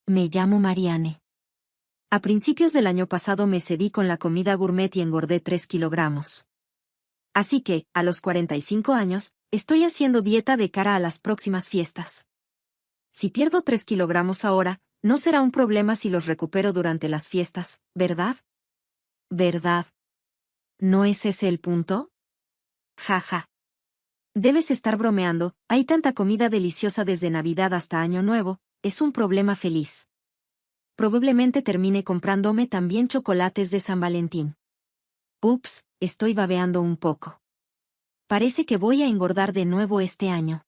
Me llamo Marianne. A principios del año pasado me cedí con la comida gourmet y engordé 3 kilogramos. Así que, a los 45 años, estoy haciendo dieta de cara a las próximas fiestas. Si pierdo 3 kilogramos ahora, no será un problema si los recupero durante las fiestas, ¿verdad? ¿Verdad? ¿No es ese el punto? Jaja. Debes estar bromeando, hay tanta comida deliciosa desde Navidad hasta Año Nuevo, es un problema feliz. Probablemente termine comprándome también chocolates de San Valentín. Ups, estoy babeando un poco. Parece que voy a engordar de nuevo este año.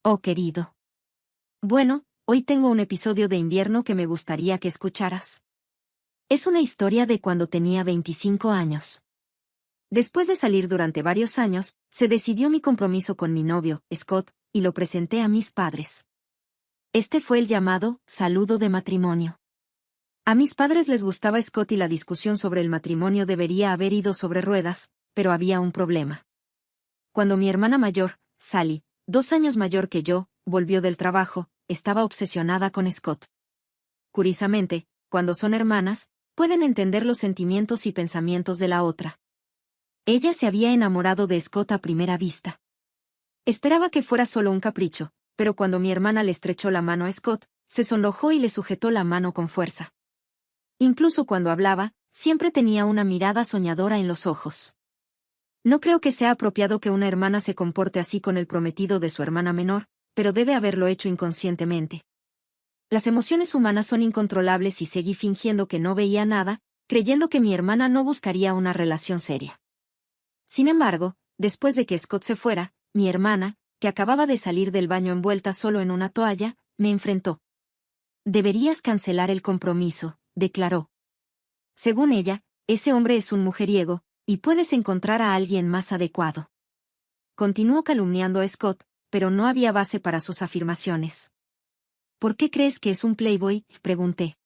Oh, querido. Bueno, hoy tengo un episodio de invierno que me gustaría que escucharas. Es una historia de cuando tenía 25 años. Después de salir durante varios años, se decidió mi compromiso con mi novio, Scott, y lo presenté a mis padres. Este fue el llamado saludo de matrimonio. A mis padres les gustaba Scott y la discusión sobre el matrimonio debería haber ido sobre ruedas, pero había un problema. Cuando mi hermana mayor, Sally, 2 años mayor que yo, volvió del trabajo, estaba obsesionada con Scott. Curiosamente, cuando son hermanas, pueden entender los sentimientos y pensamientos de la otra. Ella se había enamorado de Scott a primera vista. Esperaba que fuera solo un capricho, pero cuando mi hermana le estrechó la mano a Scott, se sonrojó y le sujetó la mano con fuerza. Incluso cuando hablaba, siempre tenía una mirada soñadora en los ojos. No creo que sea apropiado que una hermana se comporte así con el prometido de su hermana menor, pero debe haberlo hecho inconscientemente. Las emociones humanas son incontrolables y seguí fingiendo que no veía nada, creyendo que mi hermana no buscaría una relación seria. Sin embargo, después de que Scott se fuera, mi hermana, que acababa de salir del baño envuelta solo en una toalla, me enfrentó. Deberías cancelar el compromiso, declaró. Según ella, ese hombre es un mujeriego, y puedes encontrar a alguien más adecuado. Continuó calumniando a Scott, pero no había base para sus afirmaciones. ¿Por qué crees que es un playboy?, pregunté.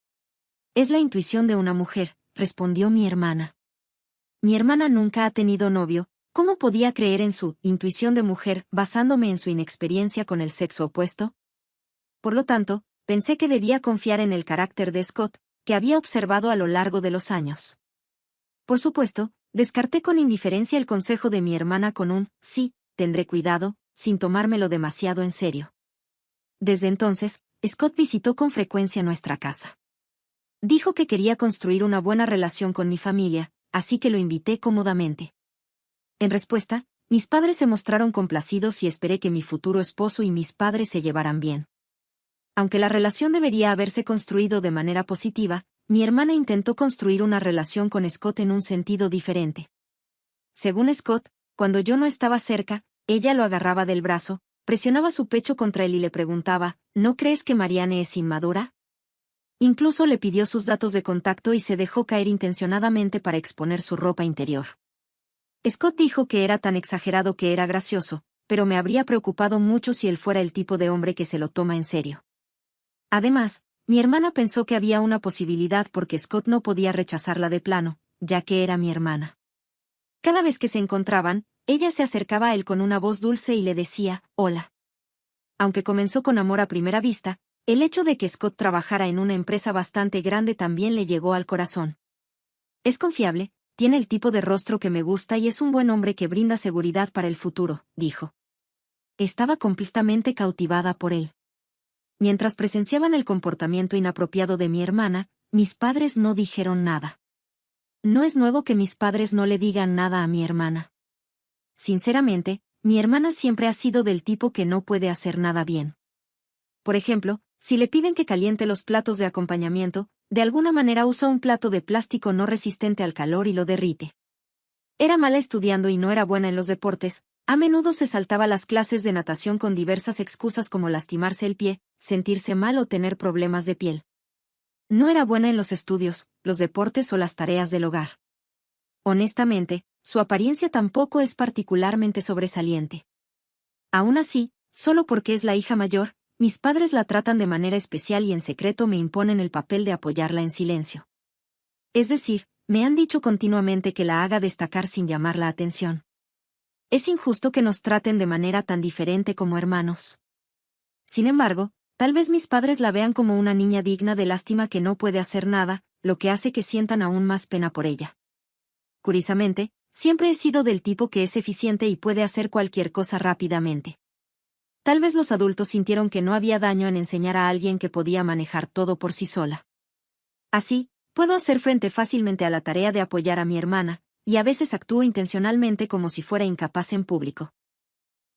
Es la intuición de una mujer, respondió mi hermana. Mi hermana nunca ha tenido novio, ¿cómo podía creer en su intuición de mujer basándome en su inexperiencia con el sexo opuesto? Por lo tanto, pensé que debía confiar en el carácter de Scott, que había observado a lo largo de los años. Por supuesto, descarté con indiferencia el consejo de mi hermana con un sí, tendré cuidado, sin tomármelo demasiado en serio. Desde entonces, Scott visitó con frecuencia nuestra casa. Dijo que quería construir una buena relación con mi familia, así que lo invité cómodamente. En respuesta, mis padres se mostraron complacidos y esperé que mi futuro esposo y mis padres se llevaran bien. Aunque la relación debería haberse construido de manera positiva, mi hermana intentó construir una relación con Scott en un sentido diferente. Según Scott, cuando yo no estaba cerca, ella lo agarraba del brazo, presionaba su pecho contra él y le preguntaba, ¿no crees que Marianne es inmadura? Incluso le pidió sus datos de contacto y se dejó caer intencionadamente para exponer su ropa interior. Scott dijo que era tan exagerado que era gracioso, pero me habría preocupado mucho si él fuera el tipo de hombre que se lo toma en serio. Además, mi hermana pensó que había una posibilidad porque Scott no podía rechazarla de plano, ya que era mi hermana. Cada vez que se encontraban, ella se acercaba a él con una voz dulce y le decía, hola. Aunque comenzó con amor a primera vista, el hecho de que Scott trabajara en una empresa bastante grande también le llegó al corazón. Es confiable, tiene el tipo de rostro que me gusta y es un buen hombre que brinda seguridad para el futuro, dijo. Estaba completamente cautivada por él. Mientras presenciaban el comportamiento inapropiado de mi hermana, mis padres no dijeron nada. No es nuevo que mis padres no le digan nada a mi hermana. Sinceramente, mi hermana siempre ha sido del tipo que no puede hacer nada bien. Por ejemplo, si le piden que caliente los platos de acompañamiento, de alguna manera usa un plato de plástico no resistente al calor y lo derrite. Era mala estudiando y no era buena en los deportes, a menudo se saltaba las clases de natación con diversas excusas como lastimarse el pie, sentirse mal o tener problemas de piel. No era buena en los estudios, los deportes o las tareas del hogar. Honestamente, su apariencia tampoco es particularmente sobresaliente. Aún así, solo porque es la hija mayor, mis padres la tratan de manera especial y en secreto me imponen el papel de apoyarla en silencio. Es decir, me han dicho continuamente que la haga destacar sin llamar la atención. Es injusto que nos traten de manera tan diferente como hermanos. Sin embargo, Tal vez mis padres la vean como una niña digna de lástima que no puede hacer nada, lo que hace que sientan aún más pena por ella. Curiosamente, siempre he sido del tipo que es eficiente y puede hacer cualquier cosa rápidamente. Tal vez los adultos sintieron que no había daño en enseñar a alguien que podía manejar todo por sí sola. Así, puedo hacer frente fácilmente a la tarea de apoyar a mi hermana, y a veces actúo intencionalmente como si fuera incapaz en público.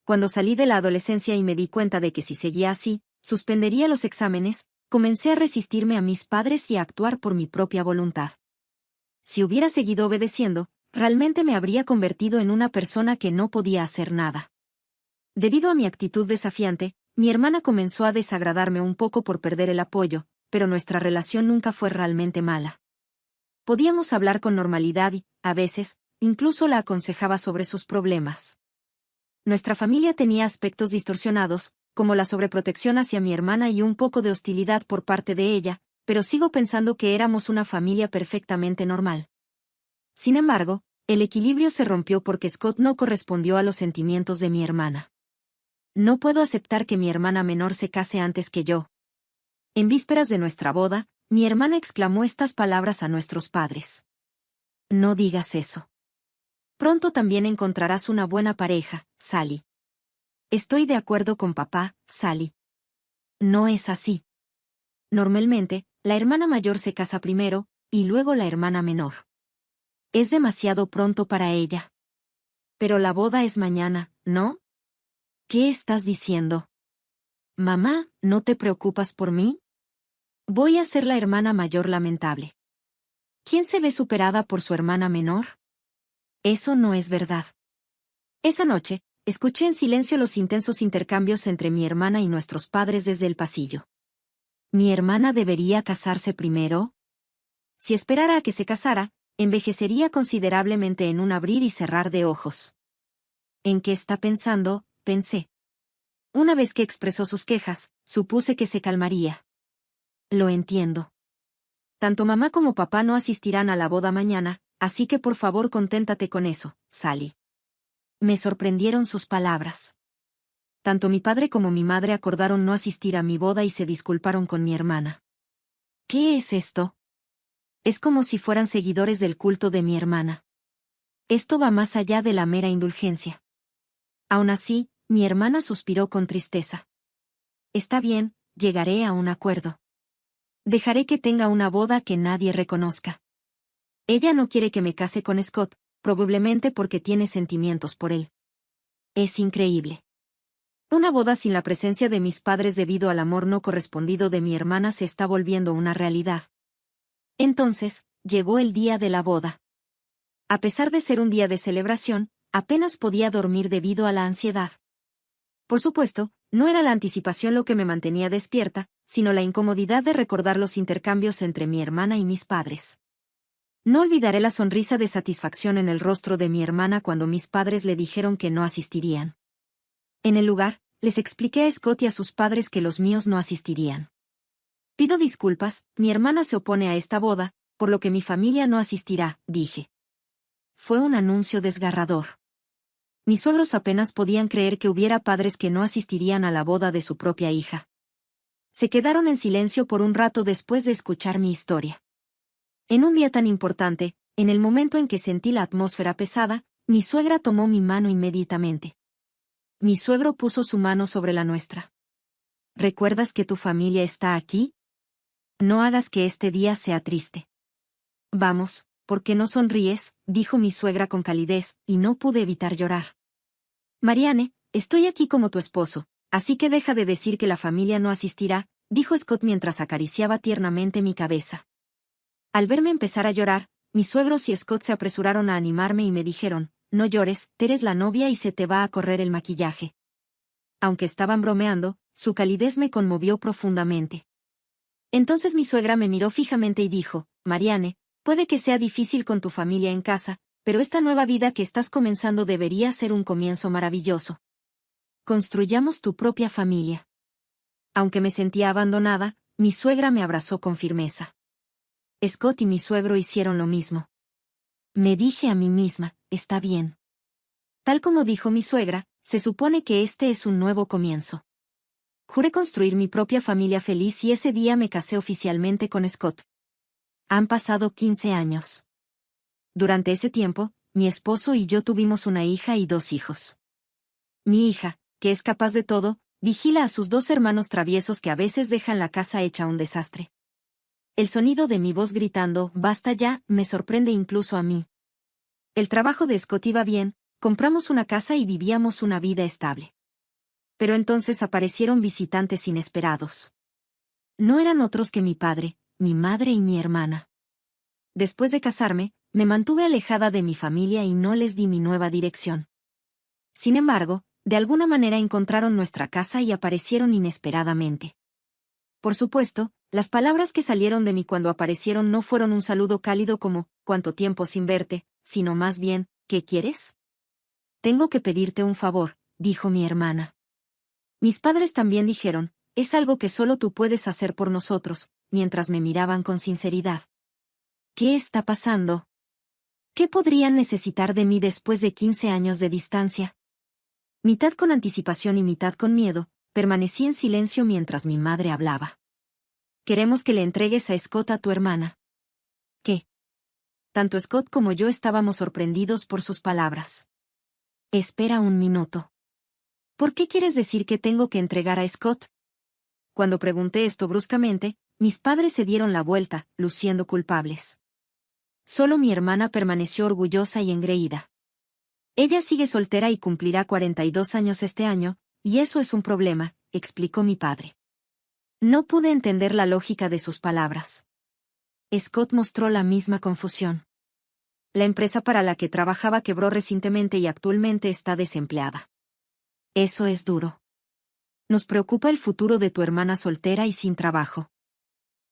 Cuando salí de la adolescencia y me di cuenta de que si seguía así, suspendería los exámenes, comencé a resistirme a mis padres y a actuar por mi propia voluntad. Si hubiera seguido obedeciendo, realmente me habría convertido en una persona que no podía hacer nada. Debido a mi actitud desafiante, mi hermana comenzó a desagradarme un poco por perder el apoyo, pero nuestra relación nunca fue realmente mala. Podíamos hablar con normalidad y, a veces, incluso la aconsejaba sobre sus problemas. Nuestra familia tenía aspectos distorsionados, como la sobreprotección hacia mi hermana y un poco de hostilidad por parte de ella, pero sigo pensando que éramos una familia perfectamente normal. Sin embargo, el equilibrio se rompió porque Scott no correspondió a los sentimientos de mi hermana. No puedo aceptar que mi hermana menor se case antes que yo. En vísperas de nuestra boda, mi hermana exclamó estas palabras a nuestros padres. No digas eso. Pronto también encontrarás una buena pareja, Sally. Estoy de acuerdo con papá, Sally. No es así. Normalmente, la hermana mayor se casa primero, y luego la hermana menor. Es demasiado pronto para ella. Pero la boda es mañana, ¿no? ¿Qué estás diciendo? Mamá, ¿no te preocupas por mí? Voy a ser la hermana mayor lamentable. ¿Quién se ve superada por su hermana menor? Eso no es verdad. Esa noche, escuché en silencio los intensos intercambios entre mi hermana y nuestros padres desde el pasillo. ¿Mi hermana debería casarse primero? Si esperara a que se casara, envejecería considerablemente en un abrir y cerrar de ojos. ¿En qué está pensando?, pensé. Una vez que expresó sus quejas, supuse que se calmaría. Lo entiendo. Tanto mamá como papá no asistirán a la boda mañana, así que por favor conténtate con eso, Sally. Me sorprendieron sus palabras. Tanto mi padre como mi madre acordaron no asistir a mi boda y se disculparon con mi hermana. ¿Qué es esto? Es como si fueran seguidores del culto de mi hermana. Esto va más allá de la mera indulgencia. Aún así, mi hermana suspiró con tristeza. Está bien, llegaré a un acuerdo. Dejaré que tenga una boda que nadie reconozca. Ella no quiere que me case con Scott, probablemente porque tiene sentimientos por él. Es increíble. Una boda sin la presencia de mis padres debido al amor no correspondido de mi hermana se está volviendo una realidad. Entonces, llegó el día de la boda. A pesar de ser un día de celebración, apenas podía dormir debido a la ansiedad. Por supuesto, no era la anticipación lo que me mantenía despierta, sino la incomodidad de recordar los intercambios entre mi hermana y mis padres. No olvidaré la sonrisa de satisfacción en el rostro de mi hermana cuando mis padres le dijeron que no asistirían. En el lugar, les expliqué a Scott y a sus padres que los míos no asistirían. Pido disculpas, mi hermana se opone a esta boda, por lo que mi familia no asistirá, dije. Fue un anuncio desgarrador. Mis suegros apenas podían creer que hubiera padres que no asistirían a la boda de su propia hija. Se quedaron en silencio por un rato después de escuchar mi historia. En un día tan importante, en el momento en que sentí la atmósfera pesada, mi suegra tomó mi mano inmediatamente. Mi suegro puso su mano sobre la nuestra. ¿Recuerdas que tu familia está aquí? No hagas que este día sea triste. Vamos, ¿por qué no sonríes?, dijo mi suegra con calidez, y no pude evitar llorar. Marianne, estoy aquí como tu esposo, así que deja de decir que la familia no asistirá, dijo Scott mientras acariciaba tiernamente mi cabeza. Al verme empezar a llorar, mis suegros y Scott se apresuraron a animarme y me dijeron, no llores, eres la novia y se te va a correr el maquillaje. Aunque estaban bromeando, su calidez me conmovió profundamente. Entonces mi suegra me miró fijamente y dijo, Marianne, puede que sea difícil con tu familia en casa, pero esta nueva vida que estás comenzando debería ser un comienzo maravilloso. Construyamos tu propia familia. Aunque me sentía abandonada, mi suegra me abrazó con firmeza. Scott y mi suegro hicieron lo mismo. Me dije a mí misma, está bien. Tal como dijo mi suegra, se supone que este es un nuevo comienzo. Juré construir mi propia familia feliz y ese día me casé oficialmente con Scott. Han pasado 15 años. Durante ese tiempo, mi esposo y yo tuvimos una hija y 2 hijos. Mi hija, que es capaz de todo, vigila a sus 2 hermanos traviesos que a veces dejan la casa hecha un desastre. El sonido de mi voz gritando, «¡Basta ya!», me sorprende incluso a mí. El trabajo de Scott iba bien, compramos una casa y vivíamos una vida estable. Pero entonces aparecieron visitantes inesperados. No eran otros que mi padre, mi madre y mi hermana. Después de casarme, me mantuve alejada de mi familia y no les di mi nueva dirección. Sin embargo, de alguna manera encontraron nuestra casa y aparecieron inesperadamente. Por supuesto, las palabras que salieron de mí cuando aparecieron no fueron un saludo cálido como, «¿Cuánto tiempo sin verte?», sino más bien, «¿Qué quieres?». «Tengo que pedirte un favor», dijo mi hermana. Mis padres también dijeron, «Es algo que solo tú puedes hacer por nosotros», mientras me miraban con sinceridad. ¿Qué está pasando? ¿Qué podrían necesitar de mí después de 15 años de distancia? Mitad con anticipación y mitad con miedo, permanecí en silencio mientras mi madre hablaba. «Queremos que le entregues a Scott a tu hermana». ¿Qué? Tanto Scott como yo estábamos sorprendidos por sus palabras. «Espera un minuto. ¿Por qué quieres decir que tengo que entregar a Scott?». Cuando pregunté esto bruscamente, mis padres se dieron la vuelta, luciendo culpables. Solo mi hermana permaneció orgullosa y engreída. «Ella sigue soltera y cumplirá 42 años este año, y eso es un problema», explicó mi padre. No pude entender la lógica de sus palabras. Scott mostró la misma confusión. La empresa para la que trabajaba quebró recientemente y actualmente está desempleada. Eso es duro. Nos preocupa el futuro de tu hermana soltera y sin trabajo.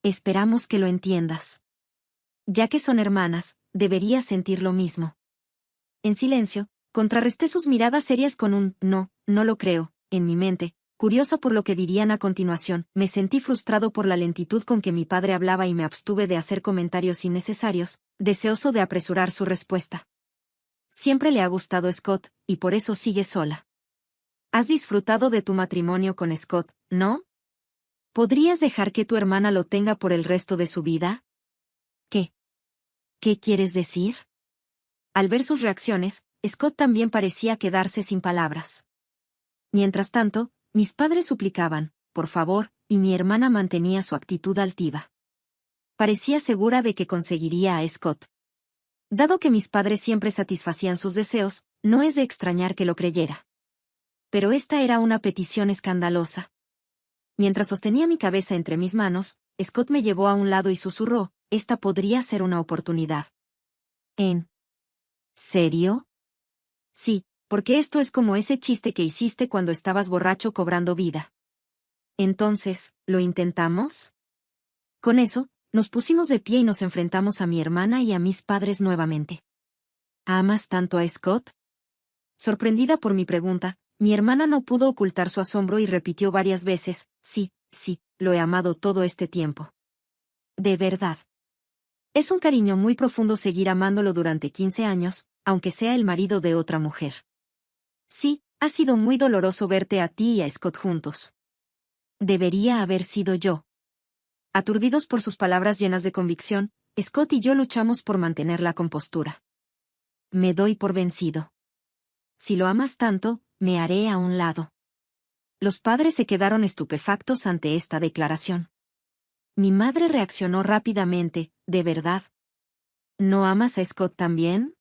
Esperamos que lo entiendas. Ya que son hermanas, deberías sentir lo mismo. En silencio, contrarresté sus miradas serias con un «no, no lo creo», en mi mente, curiosa por lo que dirían a continuación. Me sentí frustrado por la lentitud con que mi padre hablaba y me abstuve de hacer comentarios innecesarios, deseoso de apresurar su respuesta. Siempre le ha gustado Scott, y por eso sigue sola. Has disfrutado de tu matrimonio con Scott, ¿no? ¿Podrías dejar que tu hermana lo tenga por el resto de su vida? ¿Qué? ¿Qué quieres decir? Al ver sus reacciones, Scott también parecía quedarse sin palabras. Mientras tanto, mis padres suplicaban, por favor, y mi hermana mantenía su actitud altiva. Parecía segura de que conseguiría a Scott. Dado que mis padres siempre satisfacían sus deseos, no es de extrañar que lo creyera. Pero esta era una petición escandalosa. Mientras sostenía mi cabeza entre mis manos, Scott me llevó a un lado y susurró, «Esta podría ser una oportunidad». ¿En serio? Sí, porque esto es como ese chiste que hiciste cuando estabas borracho cobrando vida. Entonces, ¿lo intentamos? Con eso, nos pusimos de pie y nos enfrentamos a mi hermana y a mis padres nuevamente. ¿Amas tanto a Scott? Sorprendida por mi pregunta, mi hermana no pudo ocultar su asombro y repitió varias veces, «Sí, sí, lo he amado todo este tiempo». De verdad. Es un cariño muy profundo seguir amándolo durante 15 años, aunque sea el marido de otra mujer. Sí, ha sido muy doloroso verte a ti y a Scott juntos. Debería haber sido yo. Aturdidos por sus palabras llenas de convicción, Scott y yo luchamos por mantener la compostura. Me doy por vencido. Si lo amas tanto, me haré a un lado. Los padres se quedaron estupefactos ante esta declaración. Mi madre reaccionó rápidamente, ¿de verdad? ¿No amas a Scott también?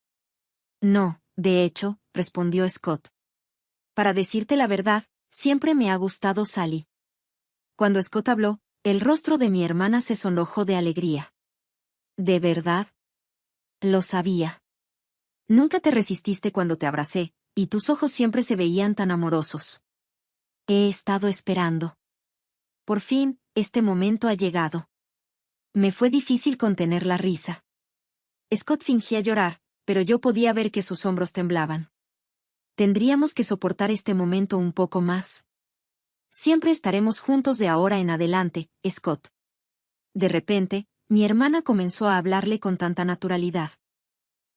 No, de hecho, respondió Scott. Para decirte la verdad, siempre me ha gustado Sally. Cuando Scott habló, el rostro de mi hermana se sonrojó de alegría. ¿De verdad? Lo sabía. Nunca te resististe cuando te abracé, y tus ojos siempre se veían tan amorosos. He estado esperando. Por fin, este momento ha llegado. Me fue difícil contener la risa. Scott fingía llorar, pero yo podía ver que sus hombros temblaban. Tendríamos que soportar este momento un poco más. Siempre estaremos juntos de ahora en adelante, Scott. De repente, mi hermana comenzó a hablarle con tanta naturalidad.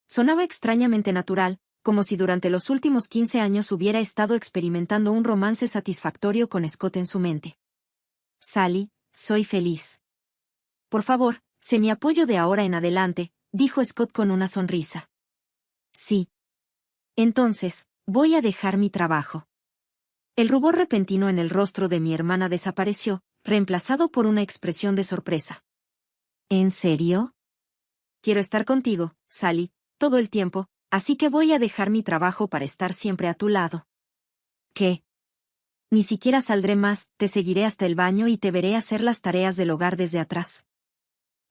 Sonaba extrañamente natural, como si durante los últimos 15 años hubiera estado experimentando un romance satisfactorio con Scott en su mente. Sally, soy feliz. Por favor, sé mi apoyo de ahora en adelante, dijo Scott con una sonrisa. Sí. Entonces, voy a dejar mi trabajo. El rubor repentino en el rostro de mi hermana desapareció, reemplazado por una expresión de sorpresa. ¿En serio? Quiero estar contigo, Sally, todo el tiempo, así que voy a dejar mi trabajo para estar siempre a tu lado. ¿Qué? Ni siquiera saldré más, te seguiré hasta el baño y te veré hacer las tareas del hogar desde atrás.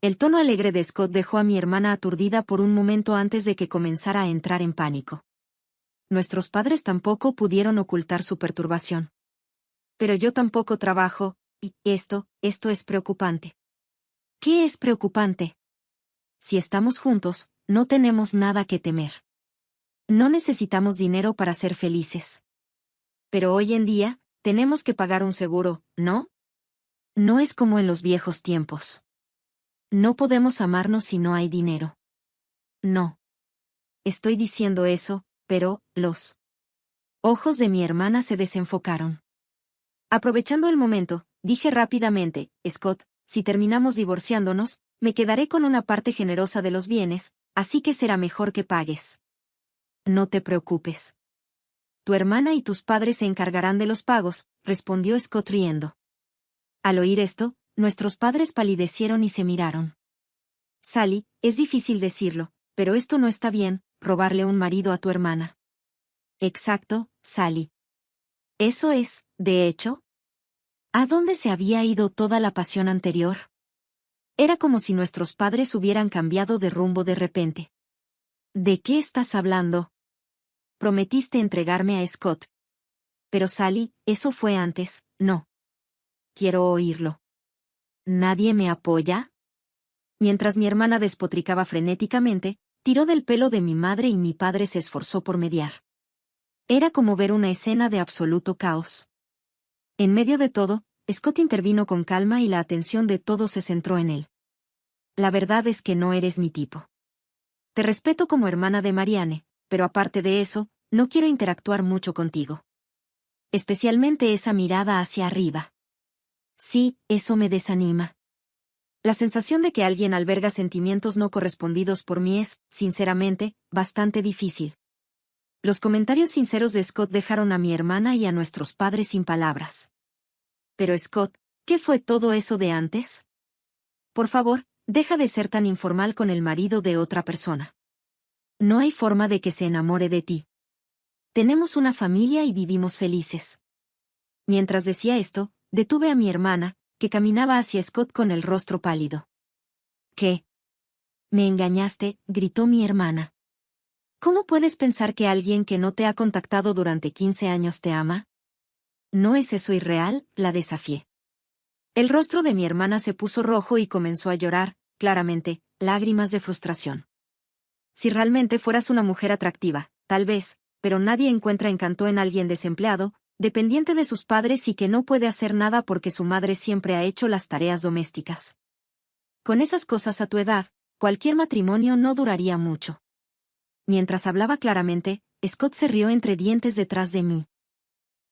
El tono alegre de Scott dejó a mi hermana aturdida por un momento antes de que comenzara a entrar en pánico. Nuestros padres tampoco pudieron ocultar su perturbación. Pero yo tampoco trabajo, y esto es preocupante. ¿Qué es preocupante? Si estamos juntos, no tenemos nada que temer. No necesitamos dinero para ser felices. Pero hoy en día, tenemos que pagar un seguro, ¿no? No es como en los viejos tiempos. No podemos amarnos si no hay dinero. No. Estoy diciendo eso, pero, los ojos de mi hermana se desenfocaron. Aprovechando el momento, dije rápidamente, Scott, si terminamos divorciándonos, me quedaré con una parte generosa de los bienes, así que será mejor que pagues. No te preocupes. Tu hermana y tus padres se encargarán de los pagos, respondió Scott riendo. Al oír esto, nuestros padres palidecieron y se miraron. Sally, es difícil decirlo, pero esto no está bien, robarle un marido a tu hermana. Exacto, Sally. Eso es, de hecho. ¿A dónde se había ido toda la pasión anterior? Era como si nuestros padres hubieran cambiado de rumbo de repente. ¿De qué estás hablando? Prometiste entregarme a Scott. Pero Sally, eso fue antes, no. Quiero oírlo. ¿Nadie me apoya? Mientras mi hermana despotricaba frenéticamente, tiró del pelo de mi madre y mi padre se esforzó por mediar. Era como ver una escena de absoluto caos. En medio de todo, Scott intervino con calma y la atención de todos se centró en él. La verdad es que no eres mi tipo. Te respeto como hermana de Marianne, pero aparte de eso, no quiero interactuar mucho contigo. Especialmente esa mirada hacia arriba. Sí, eso me desanima. La sensación de que alguien alberga sentimientos no correspondidos por mí es, sinceramente, bastante difícil. Los comentarios sinceros de Scott dejaron a mi hermana y a nuestros padres sin palabras. Pero Scott, ¿qué fue todo eso de antes? Por favor, deja de ser tan informal con el marido de otra persona. No hay forma de que se enamore de ti. Tenemos una familia y vivimos felices. Mientras decía esto, detuve a mi hermana, que caminaba hacia Scott con el rostro pálido. ¿Qué? Me engañaste, gritó mi hermana. ¿Cómo puedes pensar que alguien que no te ha contactado durante 15 años te ama? ¿No es eso irreal?, la desafié. El rostro de mi hermana se puso rojo y comenzó a llorar, claramente, lágrimas de frustración. Si realmente fueras una mujer atractiva, tal vez, pero nadie encuentra encanto en alguien desempleado, dependiente de sus padres y que no puede hacer nada porque su madre siempre ha hecho las tareas domésticas. Con esas cosas a tu edad, cualquier matrimonio no duraría mucho. Mientras hablaba claramente, Scott se rió entre dientes detrás de mí.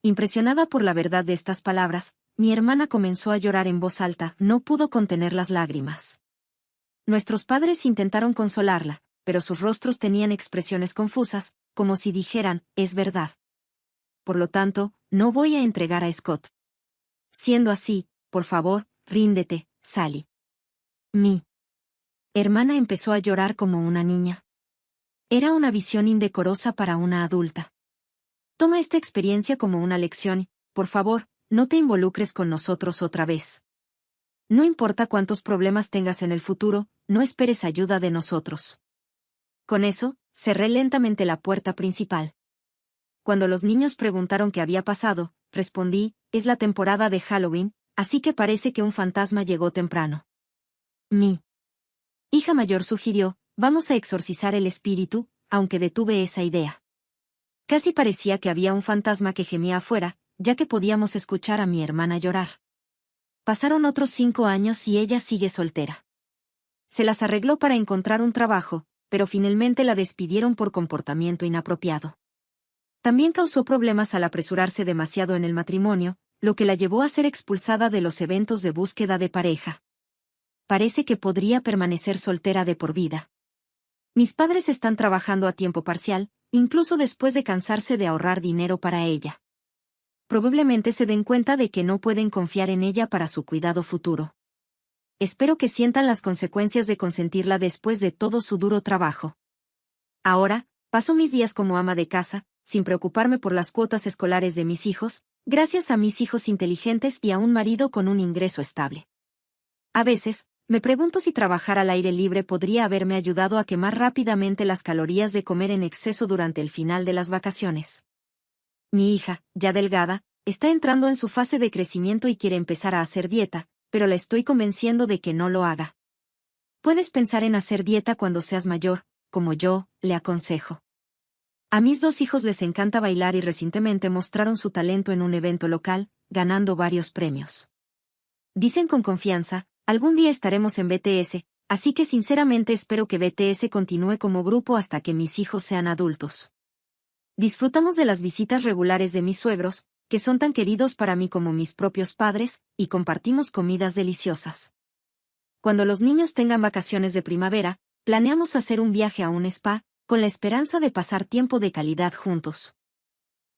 Impresionada por la verdad de estas palabras, mi hermana comenzó a llorar en voz alta, no pudo contener las lágrimas. Nuestros padres intentaron consolarla, pero sus rostros tenían expresiones confusas, como si dijeran, es verdad. Por lo tanto, no voy a entregar a Scott. Siendo así, por favor, ríndete, Sally. Mi hermana empezó a llorar como una niña. Era una visión indecorosa para una adulta. Toma esta experiencia como una lección, por favor, no te involucres con nosotros otra vez. No importa cuántos problemas tengas en el futuro, no esperes ayuda de nosotros. Con eso, cerré lentamente la puerta principal. Cuando los niños preguntaron qué había pasado, respondí, es la temporada de Halloween, así que parece que un fantasma llegó temprano. Mi hija mayor sugirió, vamos a exorcizar el espíritu, aunque detuve esa idea. Casi parecía que había un fantasma que gemía afuera, ya que podíamos escuchar a mi hermana llorar. Pasaron otros 5 años y ella sigue soltera. Se las arregló para encontrar un trabajo, pero finalmente la despidieron por comportamiento inapropiado. También causó problemas al apresurarse demasiado en el matrimonio, lo que la llevó a ser expulsada de los eventos de búsqueda de pareja. Parece que podría permanecer soltera de por vida. Mis padres están trabajando a tiempo parcial, incluso después de cansarse de ahorrar dinero para ella. Probablemente se den cuenta de que no pueden confiar en ella para su cuidado futuro. Espero que sientan las consecuencias de consentirla después de todo su duro trabajo. Ahora, paso mis días como ama de casa, sin preocuparme por las cuotas escolares de mis hijos, gracias a mis hijos inteligentes y a un marido con un ingreso estable. A veces, me pregunto si trabajar al aire libre podría haberme ayudado a quemar rápidamente las calorías de comer en exceso durante el final de las vacaciones. Mi hija, ya delgada, está entrando en su fase de crecimiento y quiere empezar a hacer dieta, pero la estoy convenciendo de que no lo haga. Puedes pensar en hacer dieta cuando seas mayor, como yo, le aconsejo. A mis 2 hijos les encanta bailar y recientemente mostraron su talento en un evento local, ganando varios premios. Dicen con confianza, algún día estaremos en BTS, así que sinceramente espero que BTS continúe como grupo hasta que mis hijos sean adultos. Disfrutamos de las visitas regulares de mis suegros, que son tan queridos para mí como mis propios padres, y compartimos comidas deliciosas. Cuando los niños tengan vacaciones de primavera, planeamos hacer un viaje a un spa, con la esperanza de pasar tiempo de calidad juntos.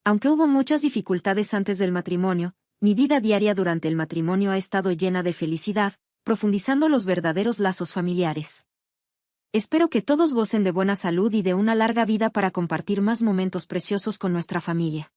Aunque hubo muchas dificultades antes del matrimonio, mi vida diaria durante el matrimonio ha estado llena de felicidad, profundizando los verdaderos lazos familiares. Espero que todos gocen de buena salud y de una larga vida para compartir más momentos preciosos con nuestra familia.